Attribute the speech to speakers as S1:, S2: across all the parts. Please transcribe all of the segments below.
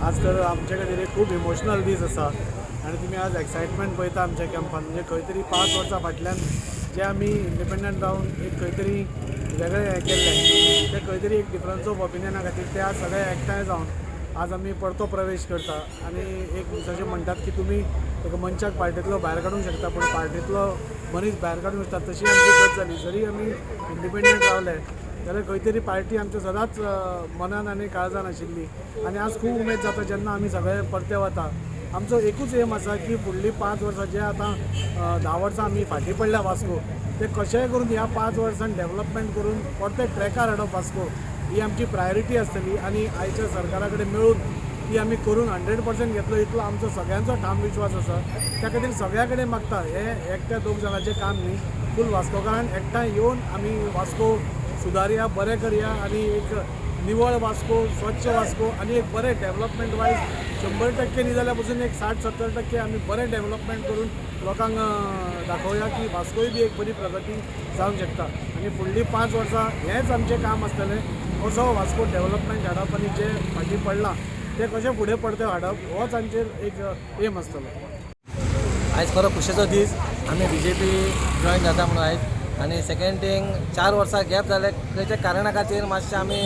S1: आज तर आमचे खातीर एक खूब इमोशनल दीस आसा आनी तुमी आज एक्सायटमेंट पळयता आमच्या कॅम्पान. म्हणजे खंय तरी 5 वर्सां फाटल्यान जे आमी इंडिपेंडंट रावन एक खंय तरी वेगळें हें केल्लें तें खंय तरी एक डिफरन्स ऑफ ओपिनियना खातीर ते आज सगळे एकठांय जावन आज आमी परतो प्रवेश करता. आनी एक दिसाचें म्हणटात की तुमी एक मनशाक पार्टींतलो भायर काडूंक शकता पूण पार्टींतलो मनीस भायर काडूंक शकता. तशी आमची गत जाली. जरी आमी इंडिपेंडंट रावले जाल्यार खंय तरी पार्टी आमच्या सदांच मनान आनी काळजान आशिल्ली. आनी आज खूब उमेद जाता जेन्ना आमी सगळे परते वता. आमचो एकूच एम आसा की फुडलीं 5 वर्सां जे आतां 10 वर्सां आमी फाटीं पडल्या वास्को ते कशेंय करून ह्या 5 वर्सांत डेवलपमेंट करून परते ट्रॅकार हाडप वास्को ही आमची प्रायोरिटी आसतली. आनी आयच्या सरकारा कडेन मेळून ती आमी करून 100% घेतलो इतलो आमचो सगळ्यांचो ठाम विश्वास आसा. त्या खातीर सगळ्या कडेन मागता हे एकट्या 2 जाणांचें काम न्ही, फूल वास्कोकारान एकठांय येवन आमी वास्को सुदारया, बरें करया आनी एक निवळ वास्को, स्वच्छ वास्को आनी एक बरें डेवलपमेंट वायज 100% न्ही जाल्यार पसून एक 60-70% आमी बरें डेवलपमेंट करून लोकांक दाखोवया की वास्कोय बी एक बरी प्रगती जावंक शकता. आनी फुडलीं 5 वर्सां हेंच आमचें काम आसतलें, असो वास्को डेवलपमेंट हाडप आनी जे फाटीं पडलां ते कशें फुडें परते हाडप होच आमचेर एक एम आसतलो.
S2: आयज खरो खुशेचो दीस. आमी BJP जॉयन जाता म्हणून आयज. आनी सेकेंड थींग 4 वर्सां गॅप जाले खंयच्या कारणा खातीर मातशें आमी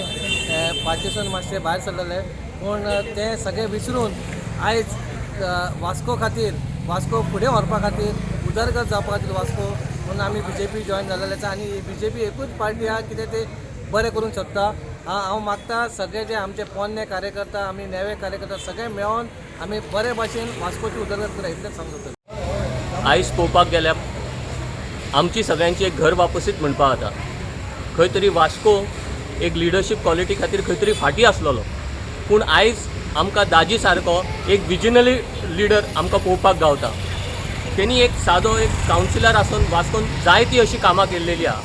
S2: पार्टीसून मातशें भायर सरलेले पूण ते सगळे विसरून आयज वास्को खातीर वास्को फुडें व्हरपा खातीर उदरगत जावपा खातीर वास्को म्हणून आमी BJP जॉयन जाल्लेले आसा. आनी BJP एकूच पार्टी आहा कितें ते बरें करूंक सोदता. हांव मागता सगळे जे आमचे पोन्ने कार्यकर्ता आमी नेवे कार्यकर्ता सगळे मेळोन आमी बरे भाशेन वास्कोची उदरगत करूया इतलेंच सांगता.
S3: आयज पळोवपाक गेल्यार आमची सगळ्यांची एक घर वापसीत म्हणपा जाता. खंय तरी वास्को एक लिडरशीप क्वॉलिटी खातीर खंय तरी फाटीं आसलेलो पूण आयज आमकां दाजी सारको एक विजनरी लिडर आमकां पळोवपाक गावता. तेणी एक सादो एक कावन्सिलर आसून वास्कोन जायती अशी कामां केल्लेली आहा.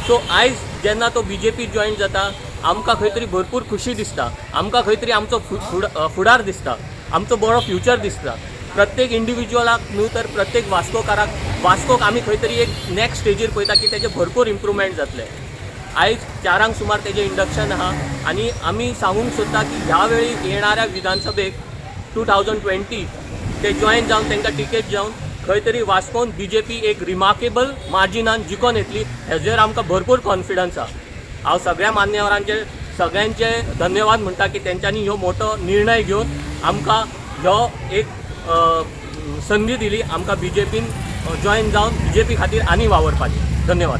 S3: सो आयज जेन्ना तो BJP जॉयन जाता आमकां खंय तरी भरपूर खुशी दिसता. आमकां खंय तरी आमचो फुडार दिसता, आमचो बरो फ्युचर दिसता. प्रत्येक इंडिविज्युअलाक न्हू तर प्रत्येक वास्कोक आमी खंय तरी एक नॅक्स्ट स्टेजीर पळयता की तेजें भरपूर इम्प्रुवमेंट जातलें. आयज 4 सुमार तेजें इंडक्शन आहा आनी आमी सांगूंक सोदता की ह्या वेळी येणाऱ्या विधानसभेक 2020 ते जॉयन जावन तांकां टिकेट जावन खंय तरी वास्कोन BJP एक रिमार्केबल मार्जिनान जिखून येतली हेजेर आमकां भरपूर कॉन्फिडन्स आहा. हांव सगळ्या मान्यवरांचे सगळ्यांचे धन्यवाद म्हणटा की तेंच्यांनी ह्यो मोठो निर्णय घेवन आमकां ह्यो एक संदी दिली आमकां BJPन जॉयन जावन BJP खातीर आनी वावरपाची. धन्यवाद.